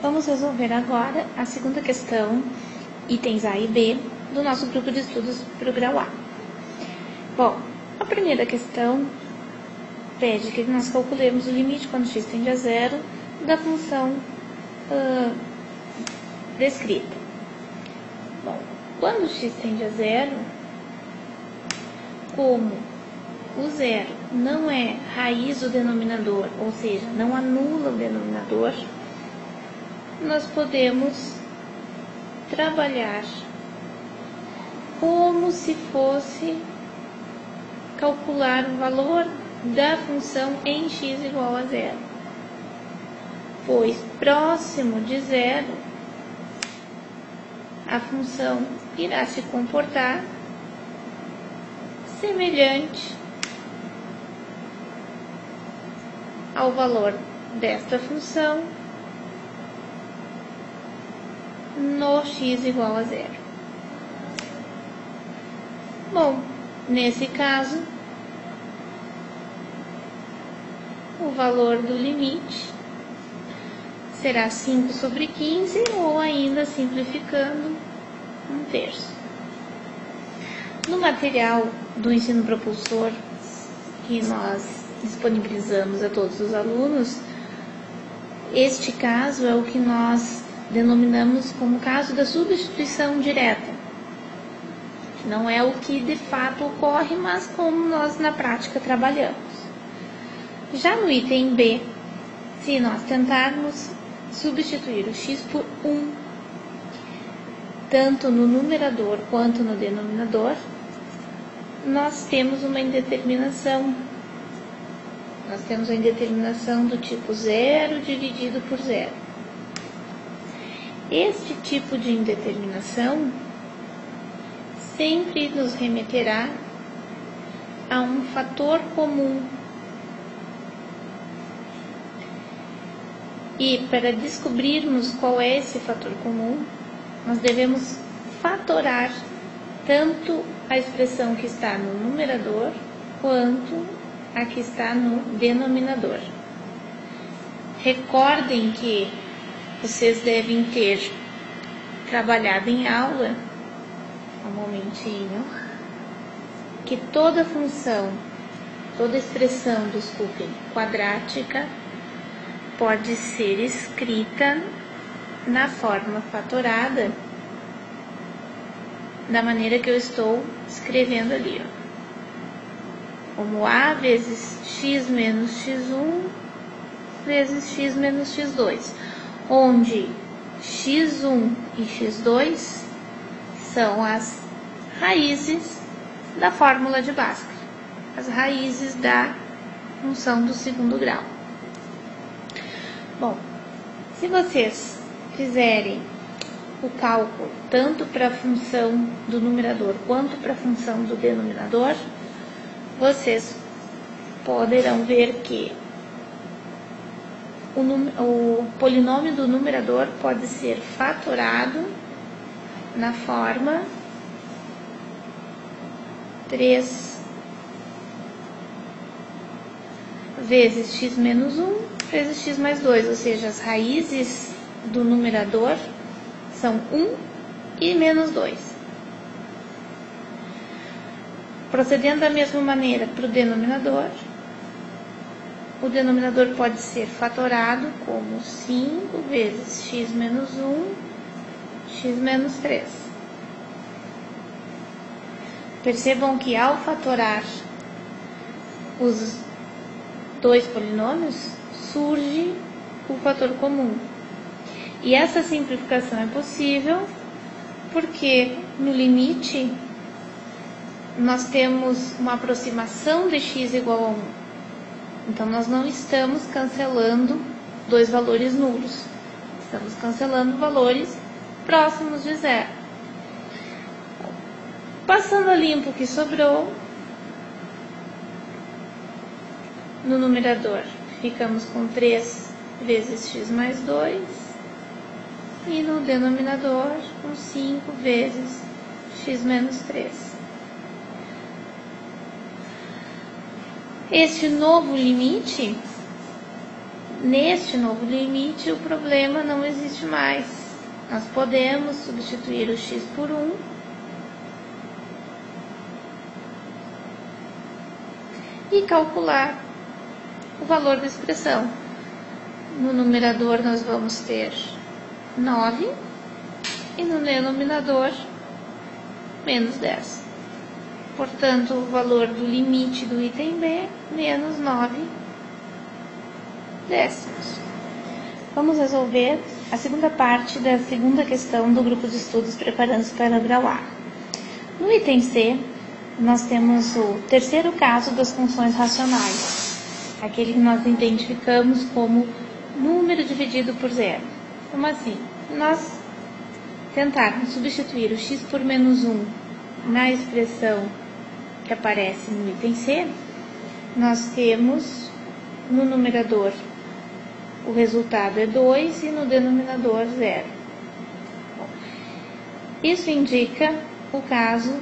Vamos resolver agora a segunda questão, itens A e B, do nosso grupo de estudos para o grau A. Bom, a primeira questão pede que nós calculemos o limite quando x tende a zero da função descrita. Bom, quando x tende a zero, como o zero não é raiz do denominador, ou seja, não anula o denominador, nós podemos trabalhar como se fosse calcular o valor da função em x igual a zero, pois próximo de zero a função irá se comportar semelhante ao valor desta função no x igual a zero. Bom, nesse caso, o valor do limite será 5 sobre 15, ou ainda simplificando, 1/3. No material do ensino propulsor que nós disponibilizamos a todos os alunos, este caso é o que nós denominamos como caso da substituição direta. Não é o que de fato ocorre, mas como nós na prática trabalhamos. Já no item B, se nós tentarmos substituir o x por 1, tanto no numerador quanto no denominador, nós temos uma indeterminação. Nós temos a indeterminação do tipo 0 dividido por 0. Este tipo de indeterminação sempre nos remeterá a um fator comum. E para descobrirmos qual é esse fator comum, nós devemos fatorar tanto a expressão que está no numerador quanto a que está no denominador. Recordem que vocês devem ter trabalhado em aula, um momentinho, que toda função, toda expressão, quadrática pode ser escrita na forma fatorada, da maneira que eu estou escrevendo ali, como a vezes x menos x1 vezes x menos x2, onde x1 e x2 são as raízes da fórmula de Bhaskara, as raízes da função do segundo grau. Bom, se vocês fizerem o cálculo tanto para a função do numerador quanto para a função do denominador, vocês poderão ver que o polinômio do numerador pode ser fatorado na forma 3 vezes x menos 1 vezes x mais 2, ou seja, as raízes do numerador são 1 e menos 2. Procedendo da mesma maneira para o denominador, o denominador pode ser fatorado como 5 vezes x menos 1, x menos 3. Percebam que ao fatorar os dois polinômios, surge o fator comum. E essa simplificação é possível porque no limite nós temos uma aproximação de x igual a 1. Então, nós não estamos cancelando dois valores nulos. Estamos cancelando valores próximos de zero. Passando a limpo o que sobrou, no numerador ficamos com 3 vezes x mais 2. E no denominador com 5 vezes x menos 3. Este novo limite neste novo limite, o problema não existe mais. Nós podemos substituir o x por 1 e calcular o valor da expressão. No numerador nós vamos ter 9 e no denominador menos 10. Portanto, o valor do limite do item B, menos 9 décimos. Vamos resolver a segunda parte da segunda questão do grupo de estudos preparando-se para o grau A. No item C, nós temos o terceiro caso das funções racionais, aquele que nós identificamos como número dividido por zero. Como assim? Nós tentarmos substituir o x por menos 1 na expressão que aparece no item C, nós temos no numerador o resultado é 2 e no denominador 0. Isso indica o caso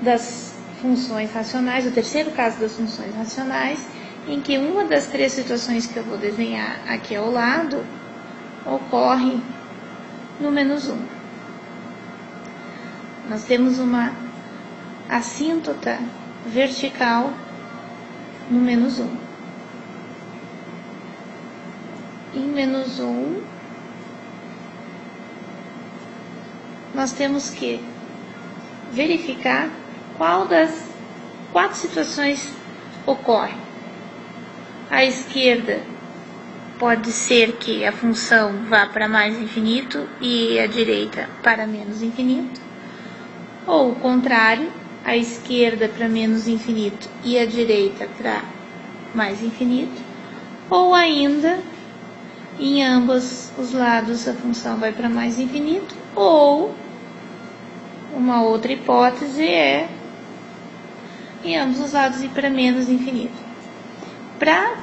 das funções racionais, o terceiro caso das funções racionais, em que uma das três situações que eu vou desenhar aqui ao lado ocorre no menos 1. Nós temos uma assíntota vertical no menos 1. Em menos 1, nós temos que verificar qual das 4 situações ocorre. À esquerda, pode ser que a função vá para mais infinito e à direita para menos infinito. Ou o contrário, à esquerda para menos infinito e à direita para mais infinito. Ou ainda, em ambos os lados a função vai para mais infinito. Ou, uma outra hipótese é, em ambos os lados ir para menos infinito. Para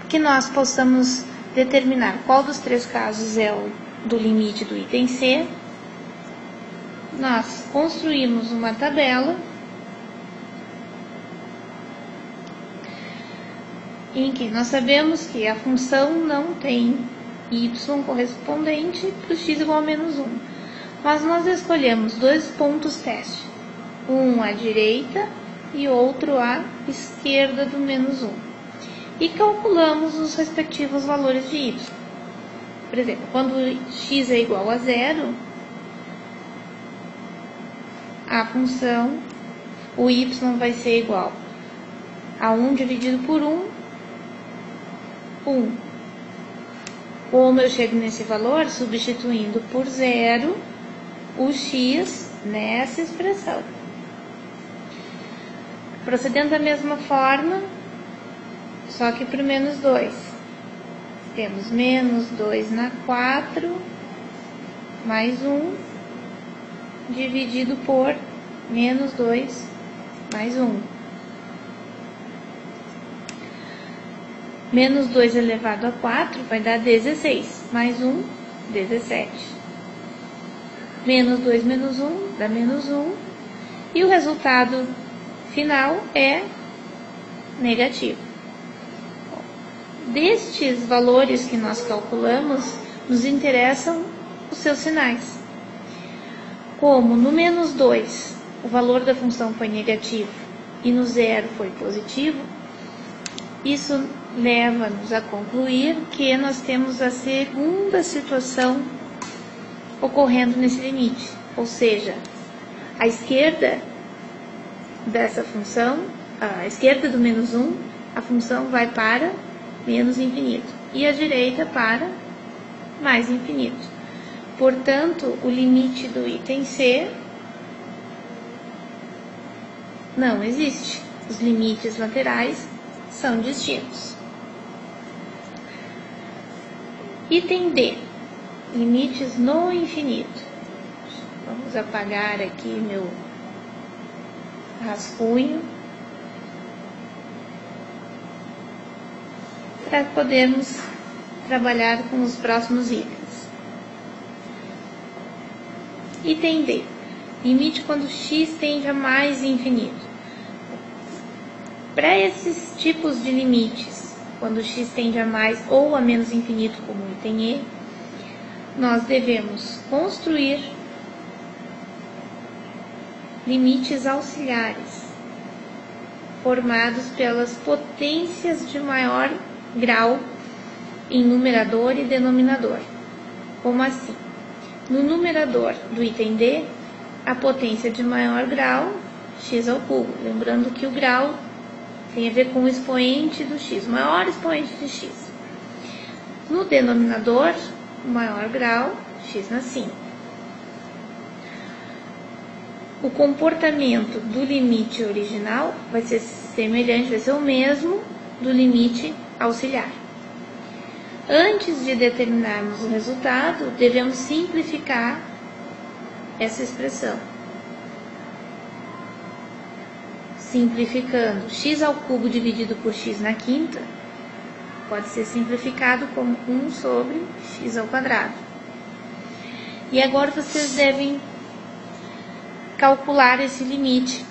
que nós possamos determinar qual dos três casos é o do limite do item C, nós construímos uma tabela em que nós sabemos que a função não tem y correspondente para o x igual a menos 1. Mas nós escolhemos dois pontos teste, um à direita e outro à esquerda do menos 1. E calculamos os respectivos valores de y. Por exemplo, quando x é igual a 0, a função, o y vai ser igual a 1 dividido por 1, 1. Como eu chego nesse valor? Substituindo por 0 o x nessa expressão. Procedendo da mesma forma, só que para menos 2. Temos menos 2 na 4, mais 1, dividido por menos 2, mais 1. Menos 2 elevado a 4 vai dar 16, mais 1, 17. Menos 2 menos 1 dá menos 1. E o resultado final é negativo. Destes valores que nós calculamos, nos interessam os seus sinais. Como no menos 2 o valor da função foi negativo e no 0 foi positivo, isso leva-nos a concluir que nós temos a segunda situação ocorrendo nesse limite. Ou seja, à esquerda dessa função, à esquerda do menos 1, a função vai para menos infinito e à direita para mais infinito. Portanto, o limite do item C não existe. Os limites laterais são distintos. Item D, limites no infinito. Vamos apagar aqui meu rascunho para podermos trabalhar com os próximos itens. Item D, limite quando x tende a mais infinito. Para esses tipos de limites quando x tende a mais ou a menos infinito, como o item E, nós devemos construir limites auxiliares formados pelas potências de maior grau em numerador e denominador. Como assim? No numerador do item D, a potência de maior grau, x ao cubo. Lembrando que o grau tem a ver com o expoente do x, o maior expoente de x. No denominador, o maior grau, x na 5. O comportamento do limite original vai ser semelhante, vai ser o mesmo do limite auxiliar. Antes de determinarmos o resultado, devemos simplificar essa expressão. Simplificando x ao cubo dividido por x na quinta, pode ser simplificado como 1 sobre x ao quadrado. E agora vocês devem calcular esse limite.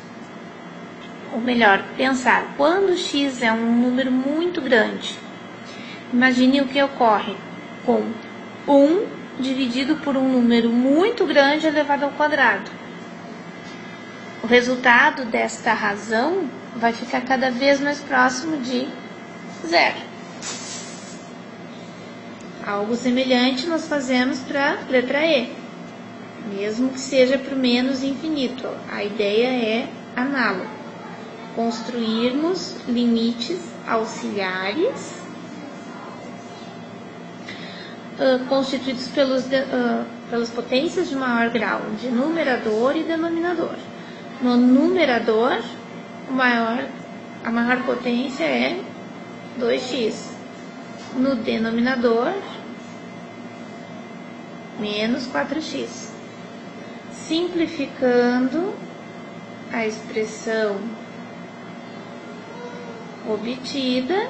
Ou melhor, pensar, quando x é um número muito grande, imagine o que ocorre com 1 dividido por um número muito grande elevado ao quadrado. O resultado desta razão vai ficar cada vez mais próximo de zero. Algo semelhante nós fazemos para a letra E, mesmo que seja para o menos infinito. A ideia é análoga. Construirmos limites auxiliares constituídos pelas potências de maior grau de numerador e denominador. No numerador, a maior potência é 2x. No denominador, menos 4x. Simplificando a expressão obtida,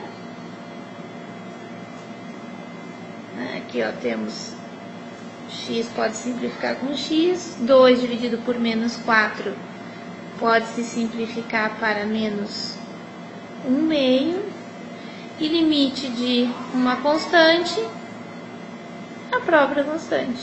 aqui temos x, pode simplificar com x, 2 dividido por menos 4 pode se simplificar para menos 1/2, e limite de uma constante, a própria constante.